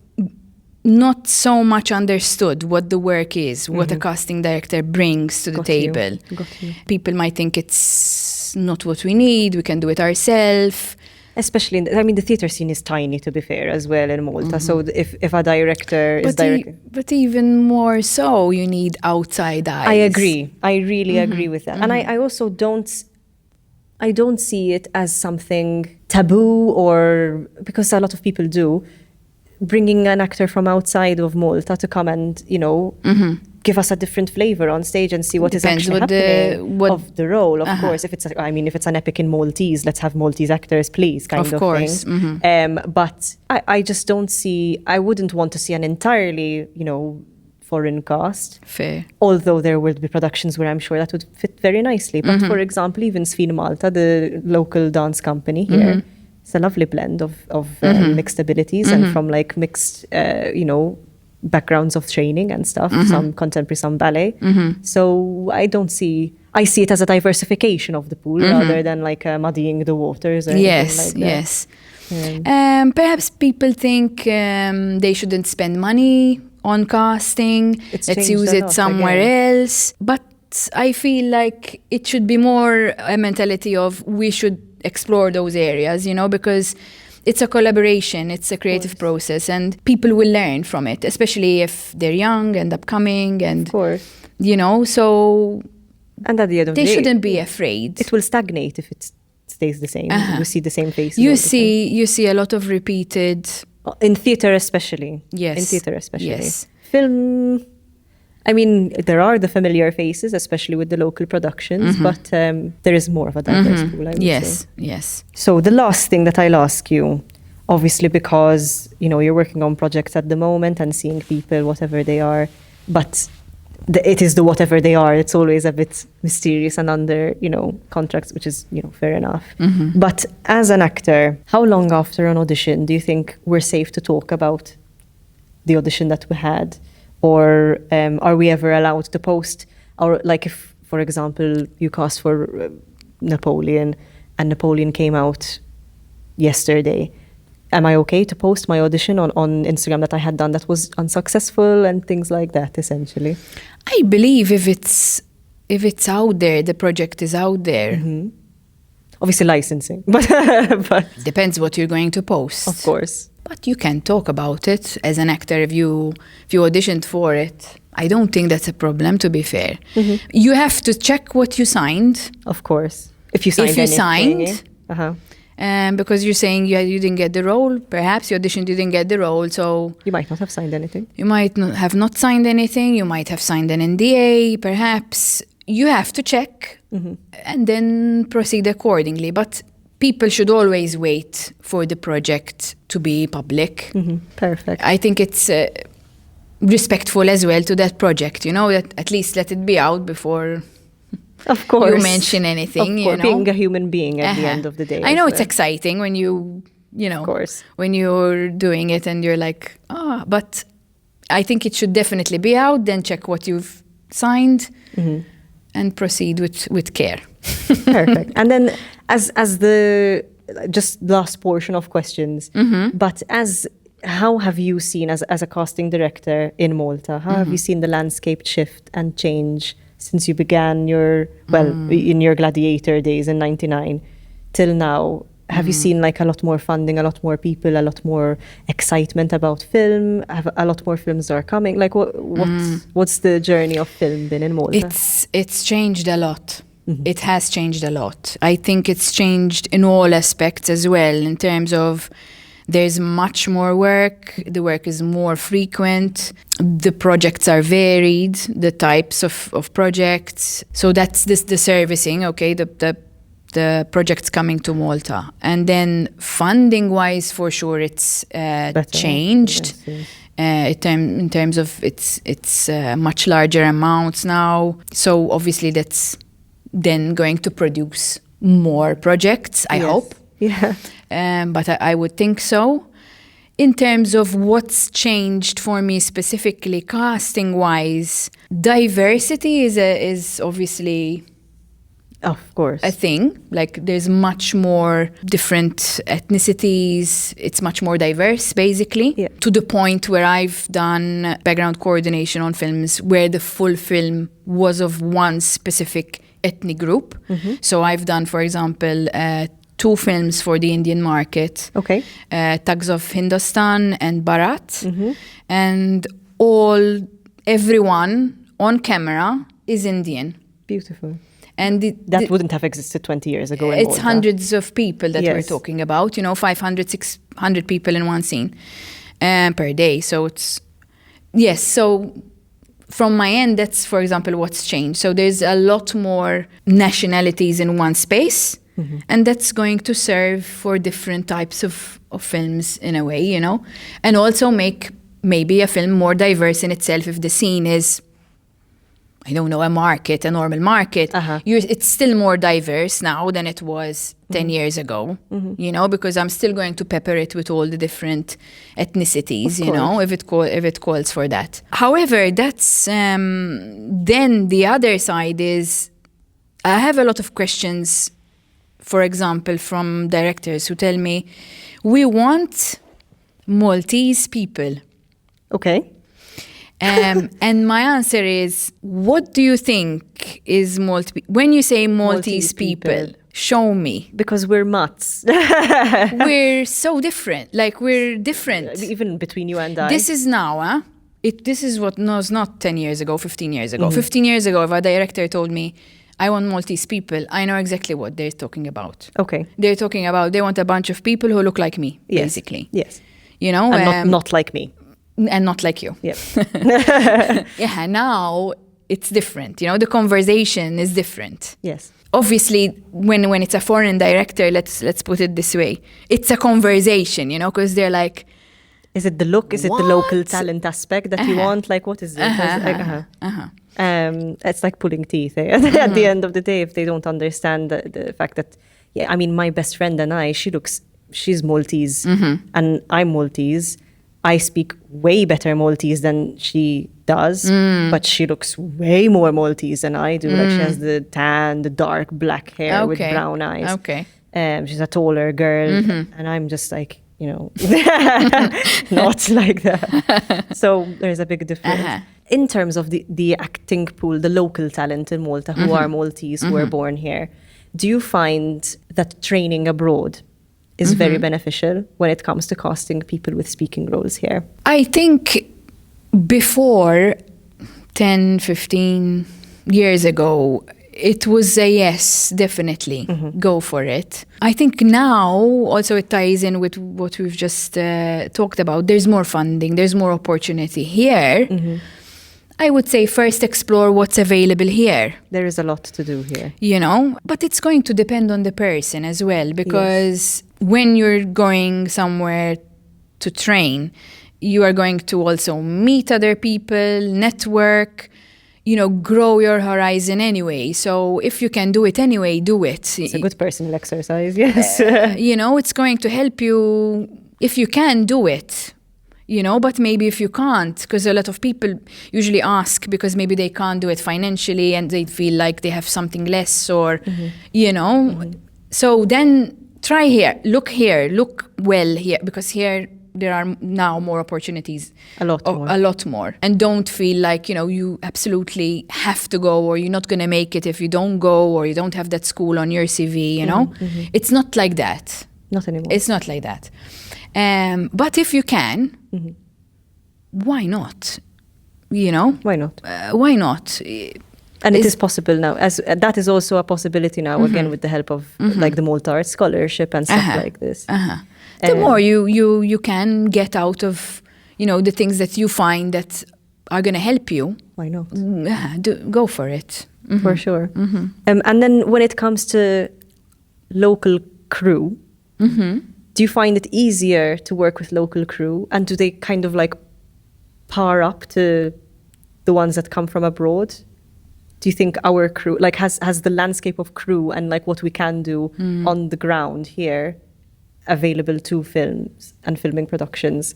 not so much understood what the work is, what a casting director brings to the table. Got you. People might think it's not what we need. We can do it ourselves. Especially, the theatre scene is tiny, to be fair, as well in Malta. So if a director is But even more so, you need outside eyes. I agree. I really agree with that. And I also don't see it as something taboo, or because a lot of people do, bringing an actor from outside of Malta to come and, give us a different flavor on stage and see what Depends is actually what happening of the role. Of course, if it's an epic in Maltese, let's have Maltese actors, please, kind of course. thing. But I just don't see. I wouldn't want to see an entirely, foreign cast. Fair. Although there will be productions where I'm sure that would fit very nicely. But for example, even Sfin Malta, the local dance company here, it's a lovely blend of mixed abilities and from like mixed, backgrounds of training and stuff, some contemporary, some ballet. So I see it as a diversification of the pool rather than like muddying the waters or anything like that. Yes. Perhaps people think they shouldn't spend money on casting. Let's use it somewhere else. But I feel like it should be more a mentality of we should explore those areas, because it's a collaboration, it's a creative process, and people will learn from it, especially if they're young and upcoming, and of course, so and at the end of the day, they shouldn't be afraid. It will stagnate if it stays the same. We see the same faces. You see a lot of repeated in theatre, especially. Yes, in theatre, especially. Yes, film. There are the familiar faces, especially with the local productions, but there is more of a diverse pool, I would say. Yes. So the last thing that I'll ask you, obviously because, you're working on projects at the moment and seeing people, whatever they are, but it is the whatever they are, it's always a bit mysterious and under, contracts, which is, fair enough. But as an actor, how long after an audition do you think we're safe to talk about the audition that we had? Or are we ever allowed to post if, for example, you cast for Napoleon and Napoleon came out yesterday, am I okay to post my audition on Instagram that I had done that was unsuccessful and things like that, essentially? I believe if it's out there, the project is out there. Obviously licensing, but depends what you're going to post. Of course. But you can talk about it as an actor if you auditioned for it. I don't think that's a problem, to be fair. You have to check what you signed. Of course. If you signed. Because you're saying you didn't get the role, perhaps you auditioned, you didn't get the role, so... You might not have signed anything. You might have not signed anything, you might have signed an NDA, perhaps. You have to check and then proceed accordingly. But people should always wait for the project to be public. Perfect. I think it's respectful as well to that project, that at least let it be out before of course you mention anything. Of course, being a human being at the end of the day. I know it's exciting when of course, when you're doing it and you're like, but I think it should definitely be out, then check what you've signed and proceed with care. Perfect. And then as the just last portion of questions, but how have you seen as a casting director in Malta, how have you seen the landscape shift and change since you began in your Gladiator days in 99 till now? Have you seen like a lot more funding, a lot more people, a lot more excitement about film? A lot more films are coming. Like what's the journey of film been in Malta? It's changed a lot. It has changed a lot. I think it's changed in all aspects as well, in terms of there's much more work, the work is more frequent, the projects are varied, the types of projects. So that's the servicing, okay, the projects coming to Malta. And then funding-wise, for sure, it's changed. In terms of it's much larger amounts now. So obviously that's then going to produce more projects, I hope. Yeah. But I would think so. In terms of what's changed for me specifically casting-wise, diversity is obviously Of course. a thing. Like there's much more different ethnicities. It's much more diverse, basically. Yeah. To the point where I've done background coordination on films where the full film was of one specific ethnic group. So I've done, for example, 2 films for the Indian market. Okay. Tugs of Hindustan and Bharat. And everyone on camera is Indian. Beautiful. And That wouldn't have existed 20 years ago in it's Malta. hundreds of people that we're Yes. talking about, 500, 600 people in one scene per day. So it's, yes, so from my end, that's, for example, what's changed. So there's a lot more nationalities in one space, and that's going to serve for different types of films in a way, and also make maybe a film more diverse in itself if the scene is, I don't know, a normal market. It's still more diverse now than it was 10 years ago, because I'm still going to pepper it with all the different ethnicities, if it calls for that. However, that's then the other side is I have a lot of questions, for example, from directors who tell me, we want Maltese people. Okay. And my answer is, what do you think is when you say Maltese people, show me. Because we're mutts. We're so different. Like, we're different. Even between you and I. This is now, this is what was not 10 years ago, 15 years ago. 15 years ago, if a director told me, I want Maltese people, I know exactly what they're talking about. Okay. They're talking about, they want a bunch of people who look like me, Yes. basically. Yes. And not like me. And not like you. Yeah. Yeah, now it's different. The conversation is different. Yes. Obviously, when it's a foreign director, let's put it this way, it's a conversation, because they're like, is it the look? Is it the local talent aspect that you want? Like, what is it? It's like pulling teeth. At the end of the day, if they don't understand the fact that, my best friend and I, she's Maltese and I'm Maltese. I speak way better Maltese than she does, but she looks way more Maltese than I do. Like, she has the tan, the dark black hair with brown eyes. Okay. She's a taller girl, and I'm just like, not like that. So there's a big difference. In terms of the acting pool, the local talent in Malta who are Maltese, who are born here, do you find that training abroad is very beneficial when it comes to casting people with speaking roles here? I think before 10, 15 years ago, it was a yes, definitely, go for it. I think now, also it ties in with what we've just talked about, there's more funding, there's more opportunity here. I would say first explore what's available here. There is a lot to do here. But it's going to depend on the person as well, because when you're going somewhere to train, you are going to also meet other people, network, grow your horizon anyway. So if you can do it anyway, do it. It's a good personal exercise, yes. It's going to help you if you can do it. But maybe if you can't, because a lot of people usually ask because maybe they can't do it financially and they feel like they have something less or, So then try here, look well here, because here there are now more opportunities. A lot more. And don't feel like, you absolutely have to go or you're not going to make it if you don't go or you don't have that school on your CV, It's not like that. Not anymore. It's not like that. But if you can, why not? Why not? Why not? And it is possible now. As that is also a possibility now, again, with the help of like the Malta Arts Scholarship and stuff like this. The more you can get out of, the things that you find that are going to help you. Why not? Go for it. For sure. And then when it comes to local crew, do you find it easier to work with local crew? And do they kind of like par up to the ones that come from abroad? Do you think our crew, like has the landscape of crew and like what we can do on the ground here available to films and filming productions,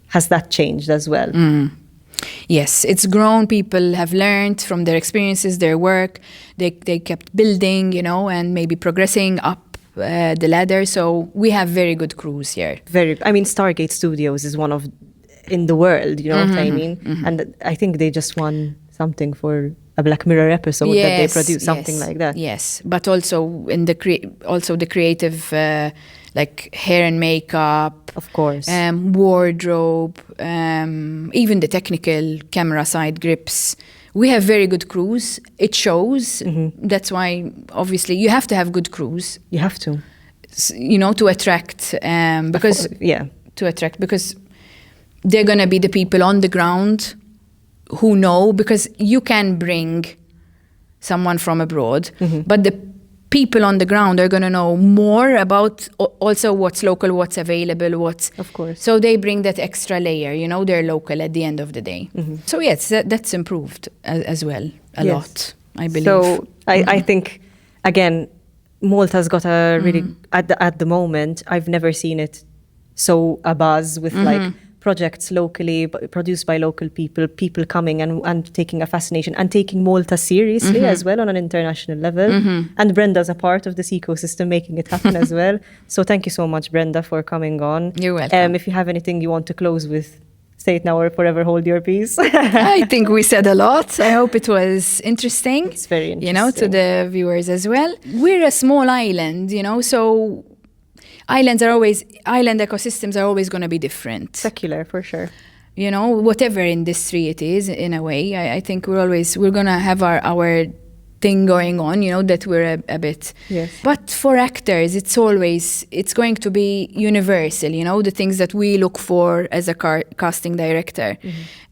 has that changed as well? Yes, it's grown. People have learned from their experiences, their work. They kept building, and maybe progressing up the ladder. So we have very good crews here. Stargate Studios is one of in the world, you know what I mean? And I think they just won something for a Black Mirror episode that they produced, something like that. Yes, but also in the creative, like hair and makeup, of course, wardrobe, even the technical camera side grips. We have very good crews. It shows. That's why, obviously, you have to have good crews. You have to, to attract, because they're gonna be the people on the ground who know, because you can bring someone from abroad, but the people on the ground are going to know more about also what's local, what's available, Of course. So they bring that extra layer, they're local at the end of the day. So yes, that's improved as well a lot, I believe. So I think, again, Malta's got a really, at the moment, I've never seen it so abuzz with like projects locally, produced by local people coming and taking a fascination and taking Malta seriously as well on an international level. And Brenda's a part of this ecosystem making it happen as well. So thank you so much, Brenda, for coming on. You're welcome. If you have anything you want to close with, say it now or forever hold your peace. I think we said a lot. I hope it was interesting. It's very interesting. To the viewers as well. We're a small island, so island ecosystems are always going to be different. Secular, for sure. Whatever industry it is, in a way, I think we're going to have our thing going on, that we're a bit. Yes. But for actors, it's going to be universal, the things that we look for as a casting director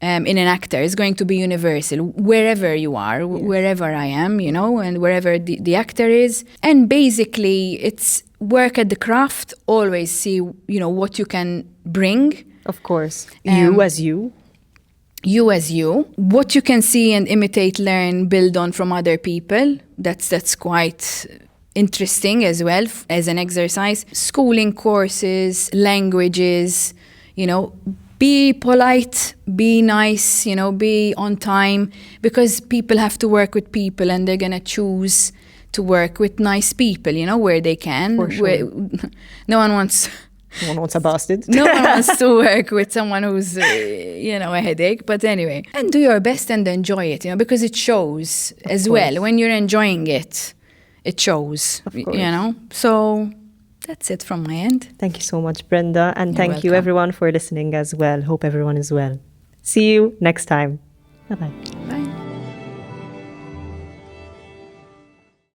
in an actor is going to be universal, wherever you are, wherever I am, and wherever the actor is. And basically, it's work at the craft, always see, what you can bring. Of course. You as you. You as you. What you can see and imitate, learn, build on from other people. That's quite interesting as well as an exercise. Schooling courses, languages, be polite, be nice, be on time, because people have to work with people and they're going to choose to work with nice people, where they can. For sure. No one wants a bastard. No one wants to work with someone who's, a headache. But anyway, and do your best and enjoy it, because it shows as well. When you're enjoying it, it shows, So that's it from my end. Thank you so much, Brenda. And You're thank welcome. you everyone for listening as well. Hope everyone is well. See you next time. Bye-bye.